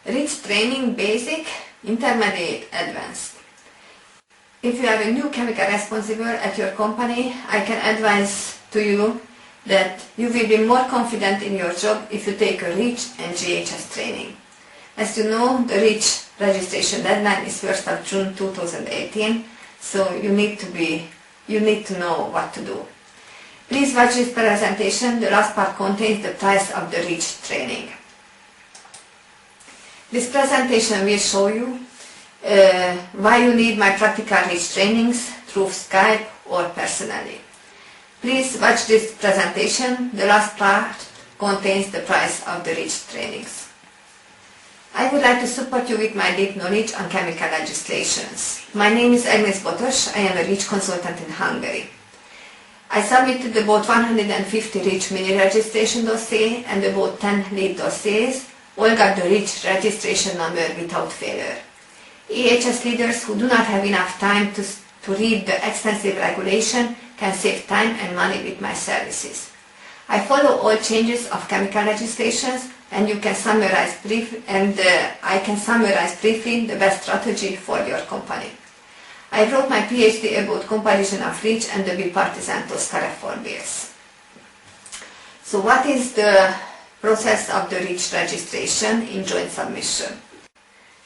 REACH training basic, intermediate, advanced. If you are a new chemical responsible at your company, I can advise to you that you will be more confident in your job if you take a REACH and GHS training. As you know, the REACH registration deadline is 1st of June 2018, so you need to know what to do. Please watch this presentation. The last part contains the price of the REACH training. This presentation will show you why you need my practical REACH trainings through Skype or personally. Please watch this presentation. The last part contains the price of the REACH trainings. I would like to support you with my deep knowledge on chemical legislations. My name is Agnes Botos. I am a REACH consultant in Hungary. I submitted about 150 REACH mini registration dossiers and about 10 lead dossiers. All got the REACH registration number without failure. EHS leaders who do not have enough time to read the extensive regulation can save time and money with my services. I follow all changes of chemical legislations, and I can summarize briefly the best strategy for your company. I wrote my PhD about comparison of REACH and the bipartisan Tosca reform bills. So what is the process of the REACH registration in joint submission?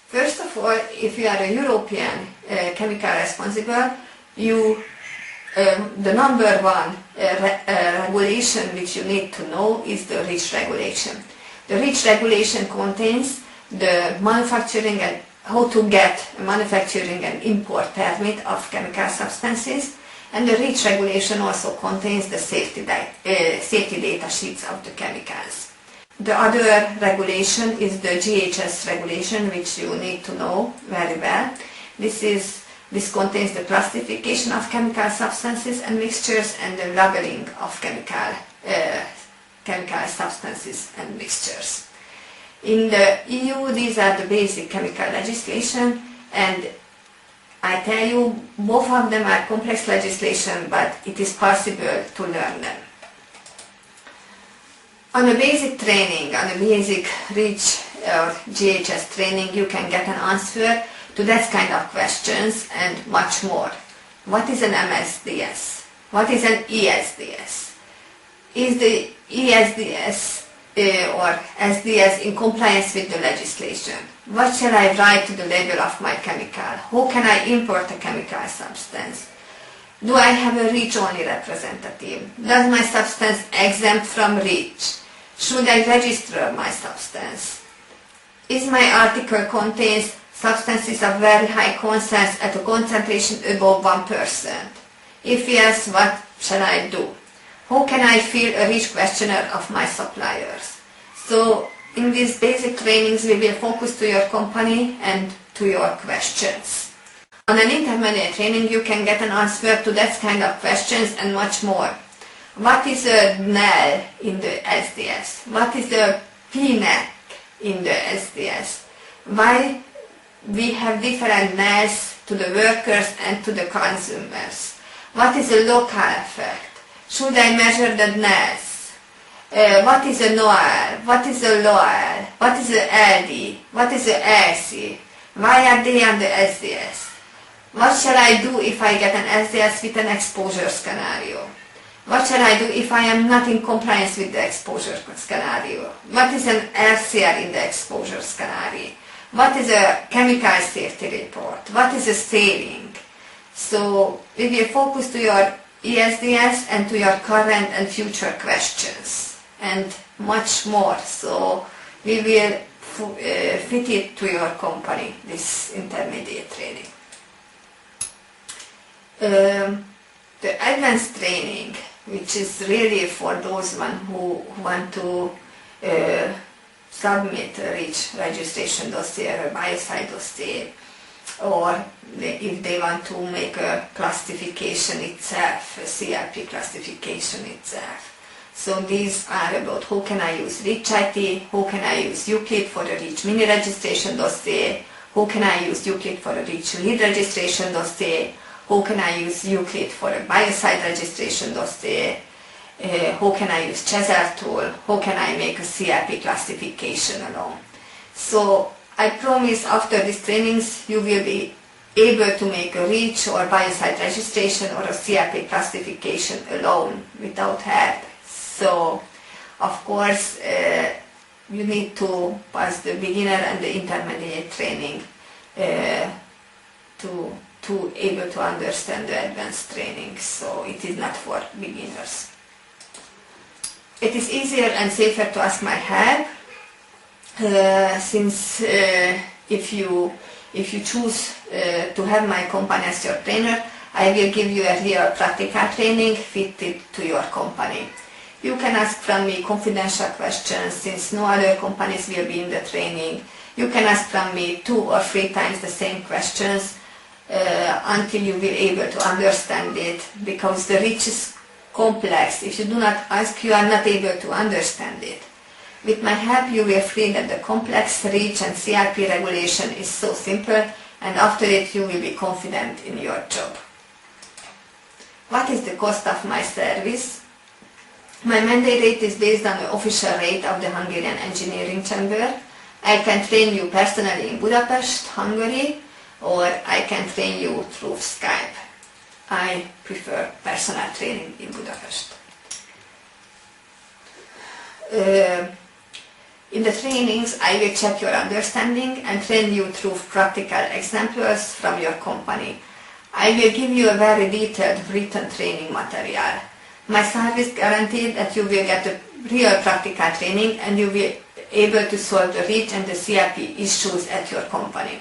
First of all, if you are a European chemical responsible, the number one regulation which you need to know is the REACH regulation. The REACH regulation contains the manufacturing and how to get a manufacturing and import permit of chemical substances, and the REACH regulation also contains the safety data sheets of the chemicals. The other regulation is the GHS regulation, which you need to know very well. This contains the classification of chemical substances and mixtures and the labeling of chemical substances and mixtures. In the EU, these are the basic chemical legislation, and I tell you, both of them are complex legislation, but it is possible to learn them. On a basic training, on a basic REACH or GHS training, you can get an answer to that kind of questions and much more. What is an MSDS? What is an ESDS? Is the ESDS or SDS in compliance with the legislation? What shall I write to the label of my chemical? How can I import a chemical substance? Do I have a REACH-only representative? Does my substance exempt from REACH? Should I register my substance? Is my article contains substances of very high concentrations at a concentration above 1%? If yes, what shall I do? How can I fill a REACH questionnaire of my suppliers? So in these basic trainings we will focus to your company and to your questions. On an intermediate training you can get an answer to that kind of questions and much more. What is a NEL in the SDS? What is the PNEC in the SDS? Why we have different NELs to the workers and to the consumers? What is a local effect? Should I measure the NELs? What is a NOAL? What is a LOAL? What is a LD? What is a LC? Why are they on the SDS? What shall I do if I get an SDS with an exposure scenario? What shall I do if I am not in compliance with the exposure scenario? What is an LCR in the exposure scenario? What is a chemical safety report? What is a saving? So we will focus to your ESDS and to your current and future questions and much more. So we will fit it to your company, this intermediate training. The advanced training, which is really for those who want to submit a REACH registration dossier or a biocide dossier, or if they want to make a classification itself, a CRP classification itself. So these are about how can I use REACH IT, how can I use Euclid for a REACH mini registration dossier, how can I use Euclid for a REACH lead registration dossier, how can I use Euclid for a biocide registration dossier, how can I use Chezar tool, how can I make a CRP classification alone. So I promise after these trainings you will be able to make a REACH or biocide registration or a CRP classification alone without help. So of course you need to pass the beginner and the intermediate training to able to understand the advanced training, so it is not for beginners. It is easier and safer to ask my help since if you choose to have my company as your trainer, I will give you a real practical training fitted to your company. You can ask from me confidential questions since no other companies will be in the training. You can ask from me 2 or 3 times the same questions until you will be able to understand it, because the REACH is complex. If you do not ask, you are not able to understand it. With my help you will feel that the complex REACH and CRP regulation is so simple, and after it you will be confident in your job. What is the cost of my service? My mandate rate is based on the official rate of the Hungarian Engineering Chamber. I can train you personally in Budapest, Hungary, or I can train you through Skype. I prefer personal training in Budapest. In the trainings I will check your understanding and train you through practical examples from your company. I will give you a very detailed written training material. My service guaranteed that you will get a real practical training and you will be able to solve the REACH and the CRP issues at your company.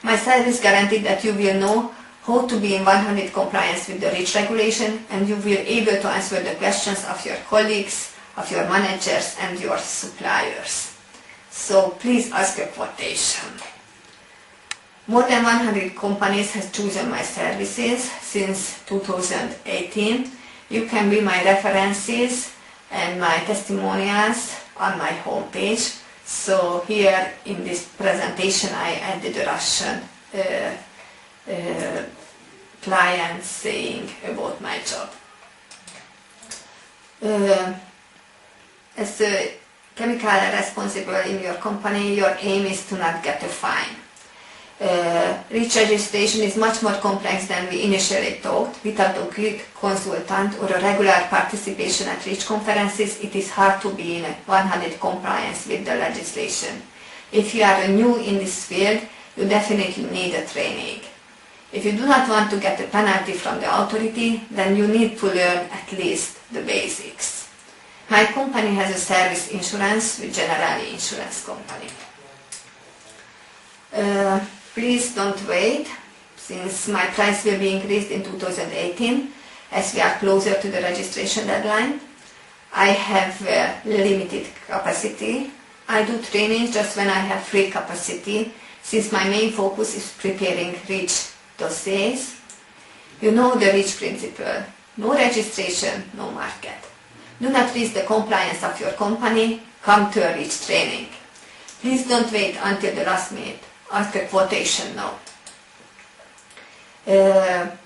My service guaranteed that you will know how to be in 100% compliance with the REACH regulation, and you will be able to answer the questions of your colleagues, of your managers and your suppliers. So please ask a quotation. More than 100 companies have chosen my services since 2018. You can be my references and my testimonials on my homepage. So here in this presentation I added a Russian client saying about my job. As a chemical responsible in your company, your aim is to not get a fine. REACH registration is much more complex than we initially thought. Without a good consultant or a regular participation at REACH conferences, it is hard to be in 100% compliance with the legislation. If you are new in this field, you definitely need a training. If you do not want to get a penalty from the authority, then you need to learn at least the basics. My company has a service insurance with Generali Insurance Company. Please don't wait, since my price will be increased in 2018 as we are closer to the registration deadline. I have limited capacity. I do trainings just when I have free capacity, since my main focus is preparing REACH dossiers. You know the REACH principle: no registration, no market. Do not risk the compliance of your company, come to a REACH training. Please don't wait until the last minute. Ask a quotation now.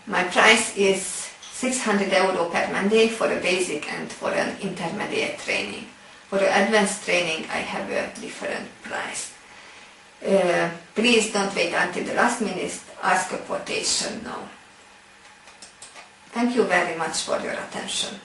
My price is €600 per Monday for a basic and for an intermediate training. For the advanced training I have a different price. Please don't wait until the last minute, ask a quotation now. Thank you very much for your attention.